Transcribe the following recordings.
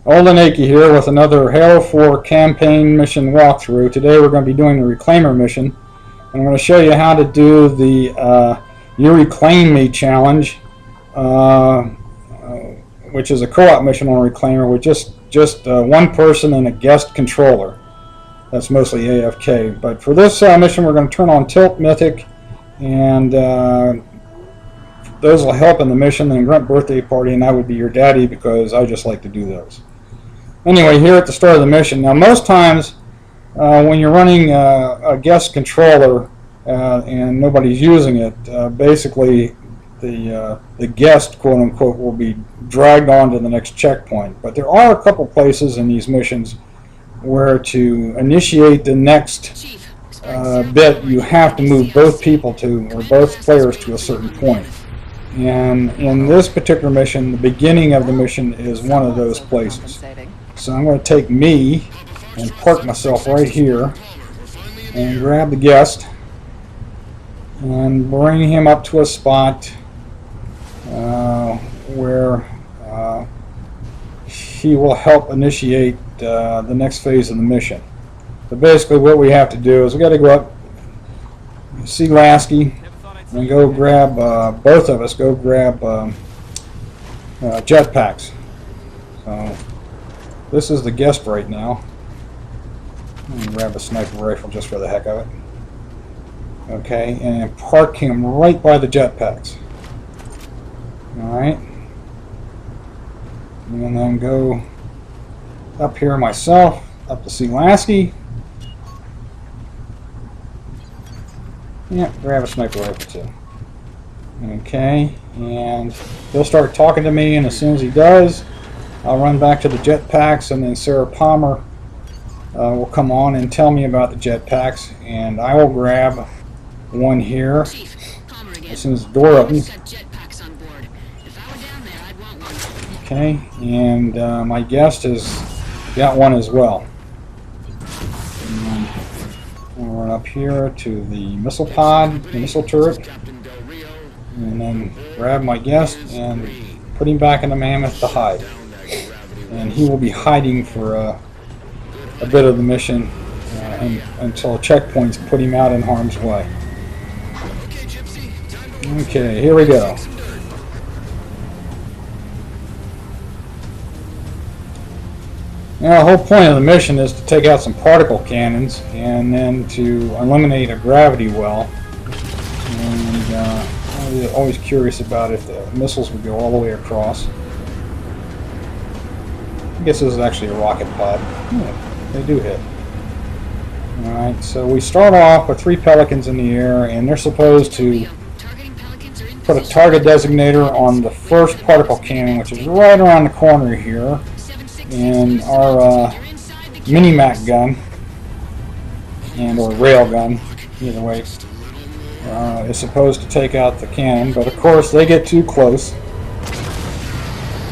Old and Achy here with another Halo 4 campaign mission walkthrough. Today we're going to be doing the Reclaimer mission. And I'm going to show you how to do the You Reclaim Me challenge, which is a co-op mission on Reclaimer with just one person and a guest controller. That's mostly AFK. But for this mission we're going to turn on Tilt Mythic, and those will help in the mission, and Grunt Birthday Party, and I would be your daddy because I just like to do those. Anyway, here at the start of the mission. Now most times when you're running a guest controller and nobody's using it, basically the guest, quote unquote, will be dragged on to the next checkpoint. But there are a couple places in these missions where to initiate the next bit you have to move both people to, or both players to a certain point. And in this particular mission, the beginning of the mission is one of those places. So I'm going to take me and park myself right here and grab the guest and bring him up to a spot where he will help initiate the next phase of the mission. So basically what we have to do is we got to go up, see Lasky, and go grab, both of us go grab jetpacks. So this is the guest right now. I'm going to grab a sniper rifle just for the heck of it. Okay, and park him right by the jetpacks. Alright. And then go up here myself, up to see Lasky. Yeah, grab a sniper rifle too. Okay, and he'll start talking to me, and as soon as he does, I'll run back to the jetpacks, and then Sarah Palmer will come on and tell me about the jetpacks, and I will grab one here as soon as the door opens. Okay, and my guest has got one as well. We'll run up here to the missile pod, the missile turret, and then grab my guest and put him back in the Mammoth to hide. And he will be hiding for a bit of the mission until checkpoints put him out in harm's way. Okay, here we go. Now the whole point of the mission is to take out some particle cannons and then to eliminate a gravity well. And I was always curious about if the missiles would go all the way across. I guess this is actually a rocket pod. Yeah, they do hit. Alright, so we start off with 3 Pelicans in the air, and they're supposed to put a target designator on the first particle cannon, which is right around the corner here. And our mini-mac gun, and or rail gun, either way, is supposed to take out the cannon, but of course they get too close.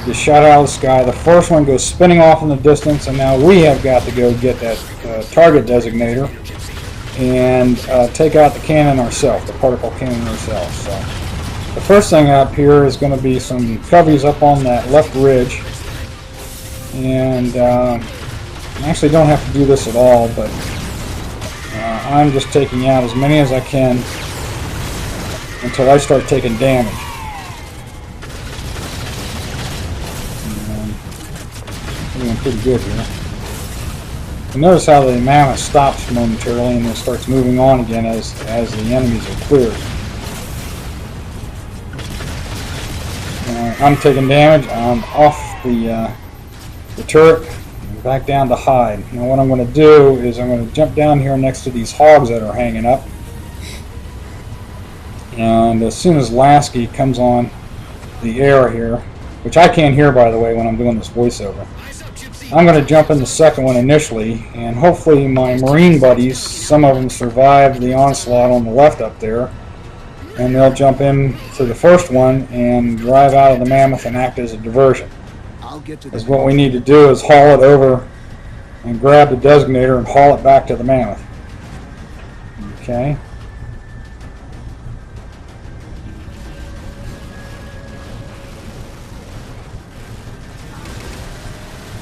Get shot out of the sky. The first one goes spinning off in the distance, and now we have got to go get that target designator and take out the cannon ourselves, the particle cannon ourselves. So the first thing up here is going to be some coveys up on that left ridge. And I actually don't have to do this at all, but I'm just taking out as many as I can until I start taking damage. And I'm doing pretty good here. And notice how the Mammoth stops momentarily and then starts moving on again as the enemies are cleared. I'm taking damage. I'm off the turret and back down to hide. Now what I'm going to do is I'm going to jump down here next to these hogs that are hanging up, and as soon as Lasky comes on the air here, which I can't hear by the way when I'm doing this voiceover, I'm going to jump in the second one initially, and hopefully my Marine buddies, some of them survived the onslaught on the left up there, and they'll jump in to the first one and drive out of the Mammoth and act as a diversion. Because what we need to do is haul it over and grab the designator and haul it back to the Mammoth. Okay.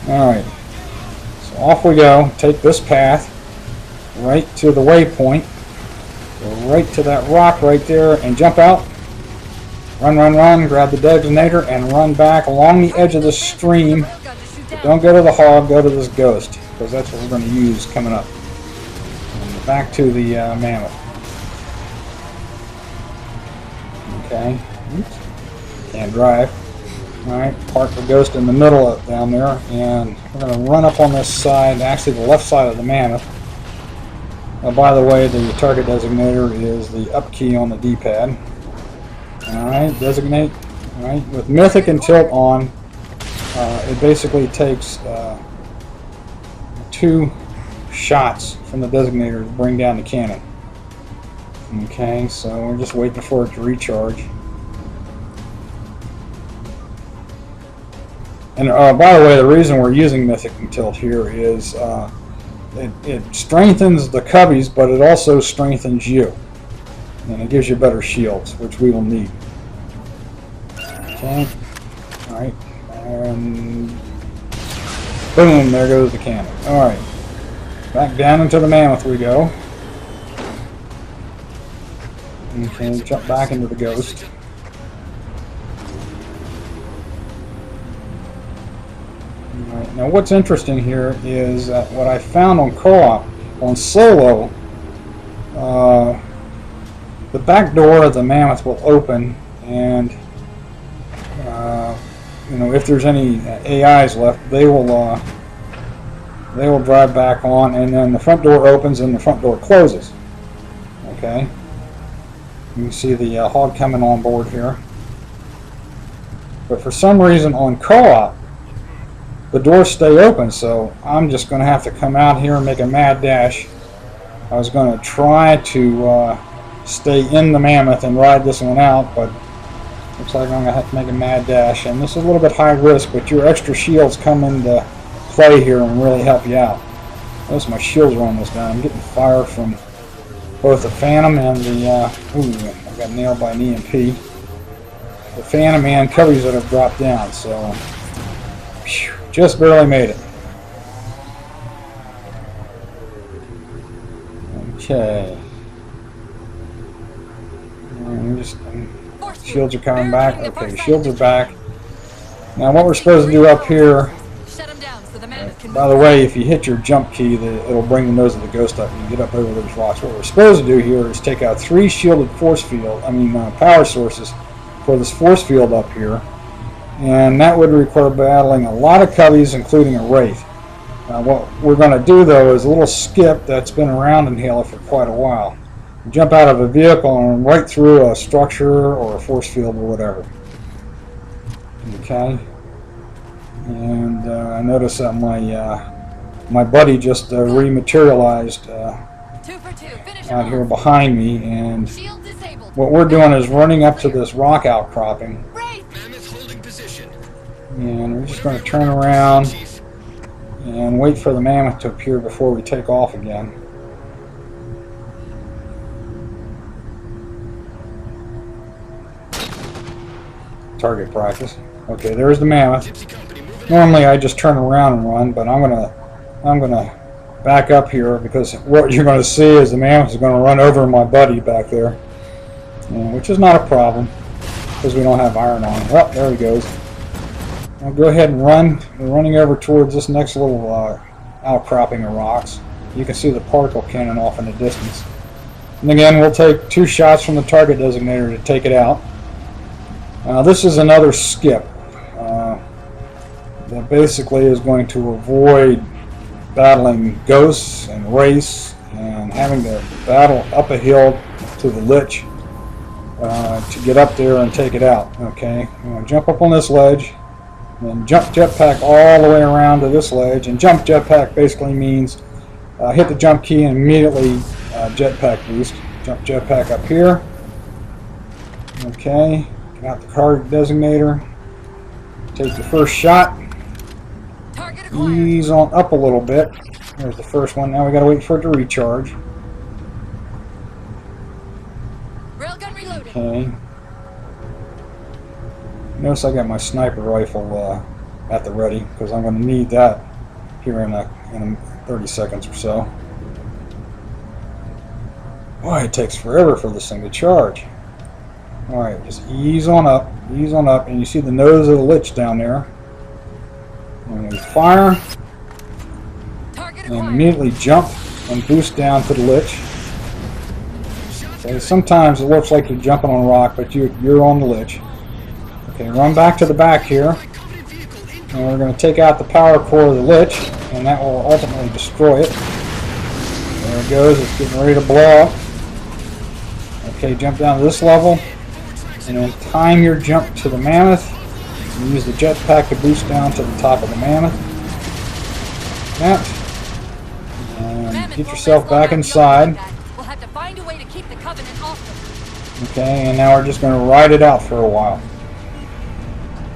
Alright, so off we go. Take this path right to the waypoint. Go right to that rock right there and jump out. Run, run, run, grab the designator and run back along the edge of the stream. But don't go to the hog, go to this ghost, because that's what we're going to use coming up. And back to the mammoth. Okay. Oops. Can't drive. Alright, park the ghost in the middle of down there, and we're going to run up on this side, actually the left side of the mammoth. By the way, the target designator is the up key on the D-pad. Alright, designate. Alright, with Mythic and Tilt on, it basically takes 2 shots from the designator to bring down the cannon. Okay, so we're just waiting for it to recharge. And by the way, the reason we're using Mythic and Tilt here is it strengthens the cubbies, but it also strengthens you. And it gives you better shields, which we will need. Okay. Alright. And boom, there goes the cannon. Alright. Back down into the mammoth we go. Okay, jump back into the ghost. Alright, now what's interesting here is that what I found on co-op, on solo, the back door of the mammoth will open, and you know, if there's any AIs left, they will drive back on, and then the front door opens and the front door closes. Okay, you can see the hog coming on board here. But for some reason on co-op, the doors stay open, so I'm just going to have to come out here and make a mad dash. I was going to try to stay in the mammoth and ride this one out, but looks like I'm going to have to make a mad dash. And this is a little bit high risk, but your extra shields come into play here and really help you out. Notice my shields are almost down. I'm getting fire from both the Phantom and the... ooh, I got nailed by an EMP. The Phantom and cubbies that have dropped down, so... Whew, just barely made it. Okay. Shields are coming back. Okay, shields are back. Now what we're supposed to do up here, by the way, if you hit your jump key, it'll bring the nose of the ghost up and you get up over those rocks. What we're supposed to do here is take out 3 shielded force field, power sources for this force field up here, and that would require battling a lot of cubbies, including a wraith. What we're going to do though is a little skip that's been around in Halo for quite a while. Jump out of a vehicle and right through a structure or a force field or whatever. Okay. And I noticed that my buddy just rematerialized out here behind me, and what we're doing is running up to this rock outcropping, and we're just going to turn around and wait for the mammoth to appear before we take off again. Target practice. Okay, there's the mammoth. Normally I just turn around and run, but I'm gonna back up here, because what you're going to see is the mammoth is going to run over my buddy back there, which is not a problem because we don't have iron on. Well, there he goes. I'll go ahead and run. We're running over towards this next little outcropping of rocks. You can see the particle cannon off in the distance. And again, we'll take 2 shots from the target designator to take it out. This is another skip that basically is going to avoid battling ghosts and wraiths and having to battle up a hill to the lich to get up there and take it out. Okay, I'm going to jump up on this ledge, and jump jetpack all the way around to this ledge. And jump jetpack basically means hit the jump key and immediately jetpack boost. Jump jetpack up here. Okay. Got the card designator. Take the first shot. Ease on up a little bit. There's the first one. Now we gotta wait for it to recharge. Railgun reloaded. Okay. Notice I got my sniper rifle at the ready, because I'm going to need that here in 30 seconds or so. Boy, it takes forever for this thing to charge. Alright, just ease on up, and you see the nose of the lich down there. And we fire, and immediately jump and boost down to the lich. Okay, sometimes it looks like you're jumping on a rock, but you're on the lich. Okay, run back to the back here, and we're going to take out the power core of the lich, and that will ultimately destroy it. There it goes, it's getting ready to blow up. Okay, jump down to this level, and then time your jump to the mammoth, and use the jetpack to boost down to the top of the mammoth. That. And get yourself back inside. We'll have to find a way to keep the Covenant off them. Okay, and now we're just going to ride it out for a while.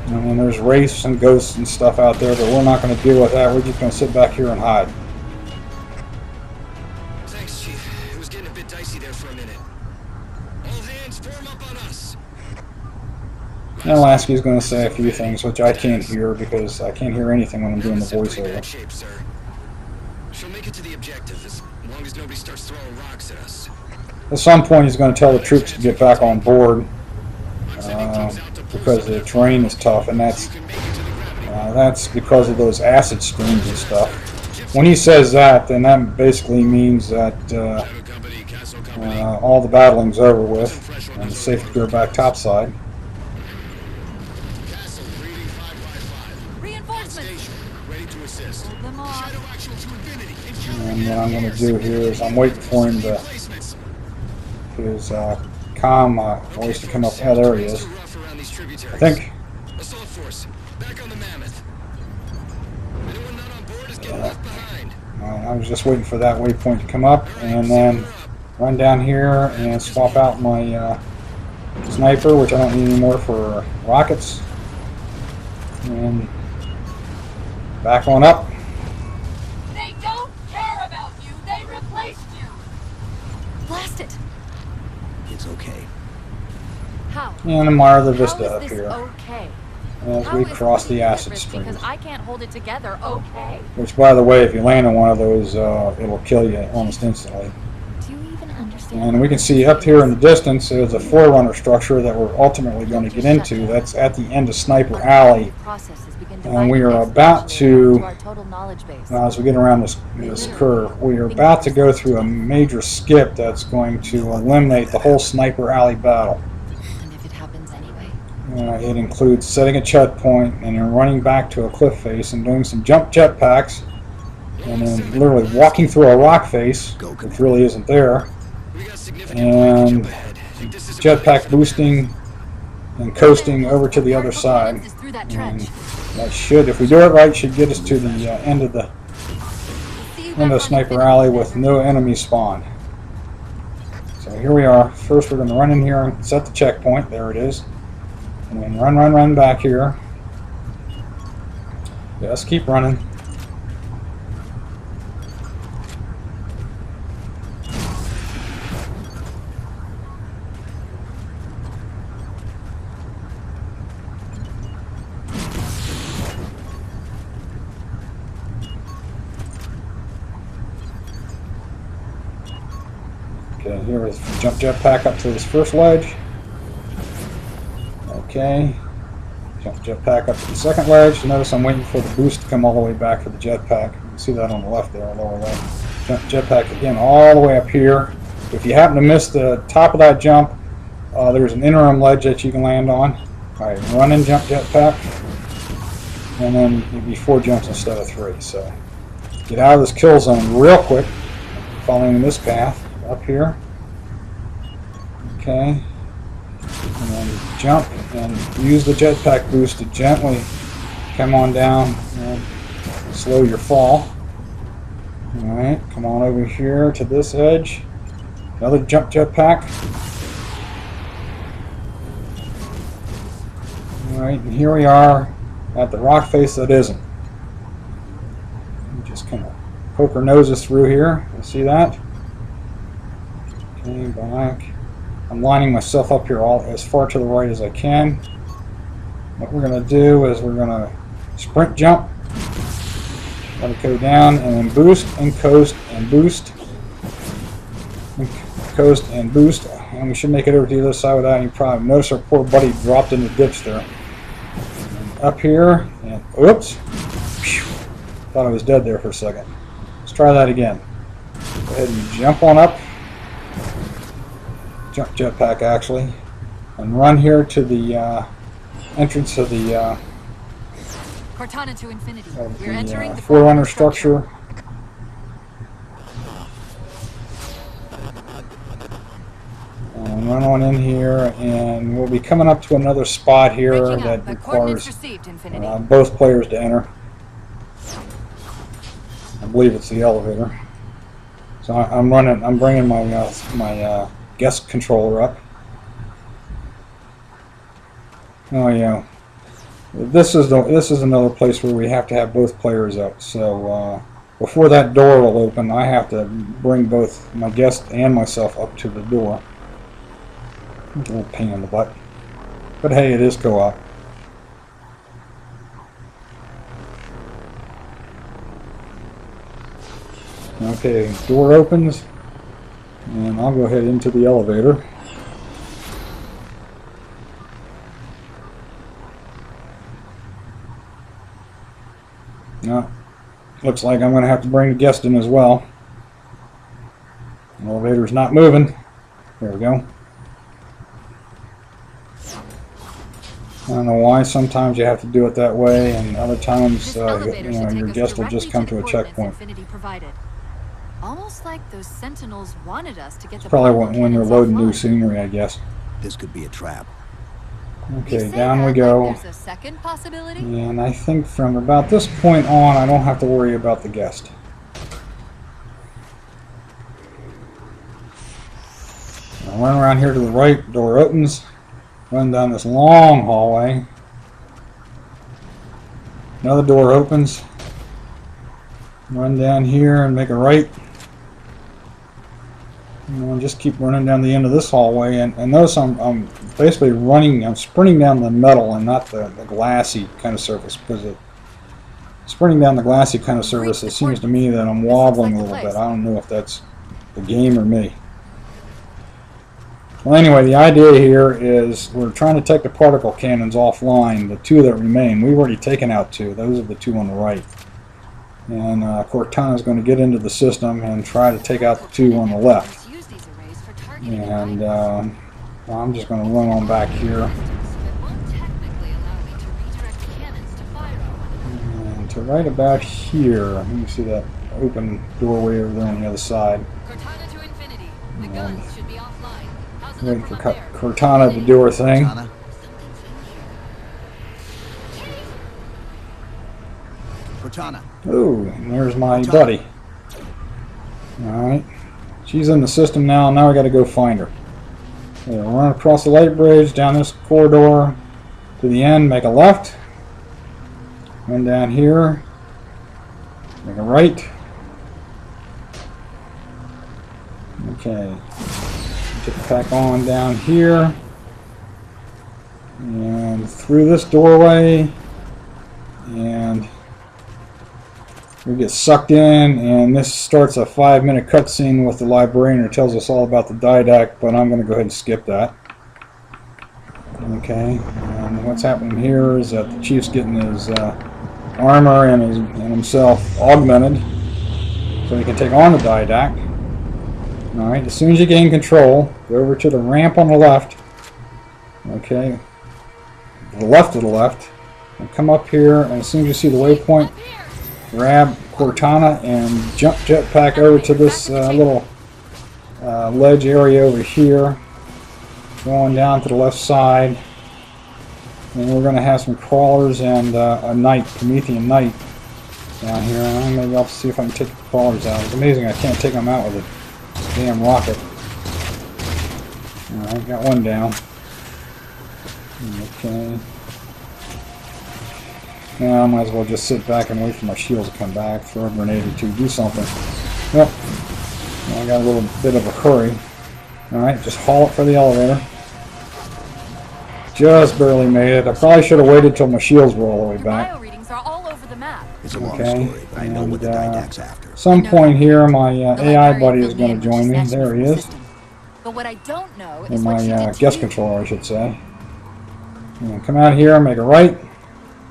And there's wraiths and ghosts and stuff out there, but we're not going to deal with that. We're just going to sit back here and hide. Thanks, Chief. It was getting a bit dicey there for a minute. All hands form up on us. Now Lasky's going to say a few things which I can't hear because I can't hear anything when I'm doing the voiceover. Shape, sir. She'll make it to the objective as long as nobody starts throwing rocks at us. At some point he's going to tell the troops to get back on board because the terrain is tough, and that's because of those acid streams and stuff. When he says that, then that basically means that all the battling's over with and it's safe to go back topside. And what I'm going to do here is I'm waiting for him to his comm voice to come up. Oh, there he is. I think. I was just waiting for that waypoint to come up, and then run down here and swap out my sniper, which I don't need anymore for rockets, and back on up. They don't care about you. They replaced you. Blast it. It's okay. How? And admire the vista How up is this here okay? as How we is cross it the acid different streams. Because I can't hold it together. Okay. Which, by the way, if you land on one of those, it'll kill you almost instantly. Do you even understand? And we can see up here in the distance is a forerunner structure that we're ultimately going to get into. That's at the end of Sniper Alley. And we are about to, as we get around this curve, we are about to go through a major skip that's going to eliminate the whole Sniper Alley battle. And if it happens anyway? It includes setting a checkpoint and then running back to a cliff face and doing some jump jetpacks and then literally walking through a rock face, which really isn't there, and jetpack boosting and coasting over to the other side. And that should, if we do it right, should get us to the end of Sniper Alley with no enemy spawn. So here we are. First we're going to run in here and set the checkpoint. There it is. And then run back here. Just keep running. Okay, here is jump jetpack up to this first ledge. Okay, jump jetpack up to the second ledge. Notice I'm waiting for the boost to come all the way back for the jetpack. You can see that on the left there, lower left. Jump jetpack again all the way up here. If you happen to miss the top of that jump, there's an interim ledge that you can land on. Alright, run and jump jetpack. And then it'd be 4 jumps instead of 3. So get out of this kill zone real quick, following this path up here. Okay. And then jump and use the jetpack boost to gently come on down and slow your fall. Alright, come on over here to this edge. Another jump jetpack. Alright, and here we are at the rock face that isn't. Just kind of poke our noses through here. You see that? Okay, back. I'm lining myself up here as far to the right as I can. What we're going to do is we're going to sprint jump. Let it go down and then boost and coast and boost. And coast and boost. And we should make it over to the other side without any problem. Notice our poor buddy dropped in the ditch there. And up here and oops. Phew. Thought I was dead there for a second. Let's try that again. Go ahead and jump on up. Jump jetpack actually. And run here to the entrance of the Cortana to infinity. We're entering the Forerunner structure. And run on in here, and we'll be coming up to another spot here that requires both players to enter. I believe it's the elevator. So I'm bringing my guest controller up. Oh yeah. This is another place where we have to have both players up. So before that door will open, I have to bring both my guest and myself up to the door. A little pain in the butt, but hey, it is co-op. Okay, door opens, and I'll go ahead into the elevator. Now, looks like I'm going to have to bring the guest in as well. The elevator's not moving. There we go. I don't know why. Sometimes you have to do it that way, and other times, your guest will just come to a checkpoint. Almost like those sentinels wanted us to get the probably when they're loading new scenery, I guess. This could be a trap. Okay, down we go. There's a second possibility? And I think from about this point on, I don't have to worry about the guest. I'll run around here to the right, door opens. Run down this long hallway. Another door opens. Run down here and make a right. And just keep running down the end of this hallway, and notice I'm basically I'm sprinting down the metal and not the glassy kind of surface, because sprinting down the glassy kind of surface, it seems to me that I'm wobbling a little bit. I don't know if that's the game or me. Well, anyway, the idea here is we're trying to take the particle cannons offline, the two that remain. We've already taken out two. Those are the two on the right. And Cortana is going to get into the system and try to take out the two on the left. And I'm just going to run on back here. And to right about here, let me see that open doorway over there on the other side. Waiting for Cortana to do her thing. Cortana. Ooh, and there's my buddy. Alright. She's in the system now. Now we got to go find her. We'll run across the light bridge, down this corridor to the end, make a left. Run down here. Make a right. Okay. Get back on down here. And through this doorway. And we get sucked in, and this starts a 5-minute cutscene with the librarian who tells us all about the didact, but I'm going to go ahead and skip that. Okay, and what's happening here is that the chief's getting his armor and himself augmented so he can take on the didact. Alright, as soon as you gain control, go over to the ramp on the left. Okay, the left of the left, and come up here, and as soon as you see the waypoint, grab Cortana and jump jetpack over to this little ledge area over here, going down to the left side, and we're going to have some crawlers and a knight, Promethean knight, down here. And maybe I'll see if I can take the crawlers out. It's amazing I can't take them out with a damn rocket. Alright, got one down. Okay. Now I might as well just sit back and wait for my shields to come back, throw a grenade or two, do something. Yep. Well, I got a little bit of a hurry. Alright, just haul it for the elevator. Just barely made it. I probably should have waited till my shields were all the way back. Bio readings are all the map. It's a long Okay, story, but I know what the and, didact's after. some point here, my The AI librarian buddy is filled going in to when she join me. snatched There from he the is. system. But what I don't know Or is what she my did to guest you. controller, I should say. And come out here, make a right.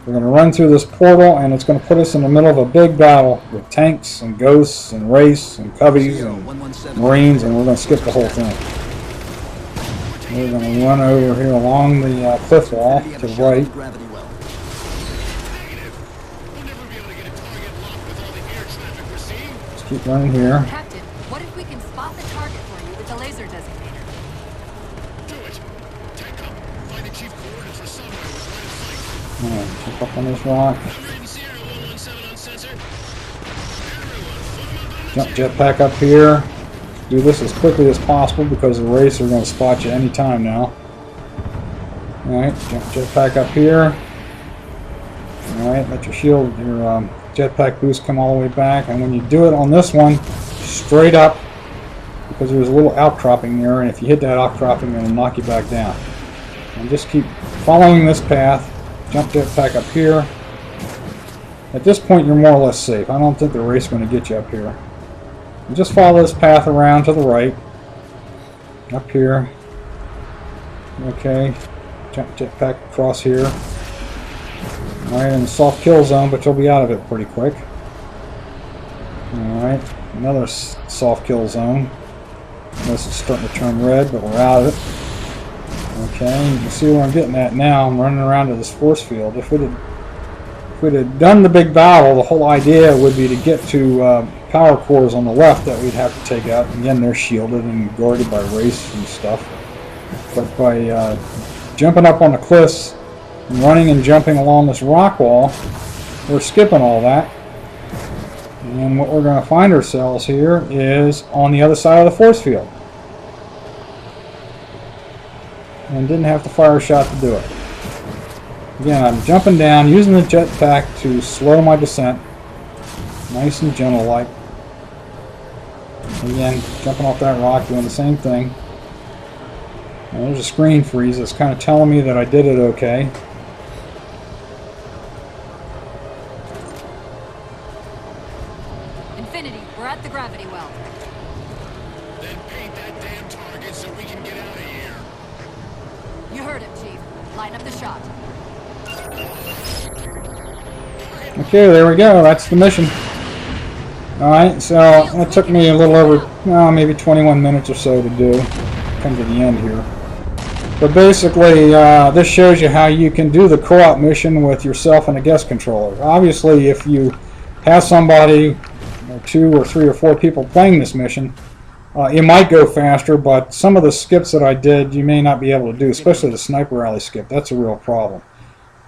We're going to run through this portal, and it's going to put us in the middle of a big battle with tanks and ghosts and race and coveys and marines, and we're going to skip the whole thing. We're going to run over here along the cliff wall to the right. Gravity well. Negative. We'll never be able to get a target locked with all the air traffic we're seeing. Let's keep running here. Captain, what if we can spot the target for you with the laser designator? Do it. Tank up. Find the chief coordinates for somewhere with line of sight. Alright, jump up on this rock. I'm reading Sierra 117 on sensor. Everyone, form up on the Jump jetpack up here. Do this as quickly as possible because the race are going to spot you any time now. Alright, jump jetpack up here. Alright, let your shield, your jetpack boost come all the way back. And when you do it on this one, straight up, because there's a little outcropping there, and if you hit that outcropping, it'll knock you back down. And just keep following this path. Jump jetpack up here. At this point, you're more or less safe. I don't think the race is going to get you up here. You just follow this path around to the right. Up here. Okay. Jump jetpack across here. Alright, in the soft kill zone, but you'll be out of it pretty quick. Alright, another soft kill zone. This is starting to turn red, but we're out of it. Okay, you can see where I'm getting at now. I'm running around to this force field. If we'd have done the big battle, the whole idea would be to get to power cores on the left that we'd have to take out. Again, they're shielded and guarded by race and stuff. But by jumping up on the cliffs and running and jumping along this rock wall, we're skipping all that. And what we're going to find ourselves here is on the other side of the force field. And didn't have to fire a shot to do it. Again, I'm jumping down, using the jetpack to slow my descent. Nice and gentle like. Again, jumping off that rock, doing the same thing. And there's a screen freeze that's kind of telling me that I did it okay. Infinity, we're at the gravity well. Then paint that damn target so we can get out of here. You heard him, Chief. Line up the shot. Okay, there we go. That's the mission. Alright, so it took me a little over, maybe 21 minutes or so to do. Come to the end here. But basically, this shows you how you can do the co-op mission with yourself and a guest controller. Obviously, if you have somebody, or 2 or 3 or 4 people playing this mission, it might go faster, but some of the skips that I did, you may not be able to do, especially the sniper rally skip. That's a real problem.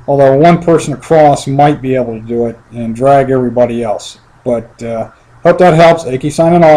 Although one person across might be able to do it and drag everybody else. But hope that helps. Aki signing off.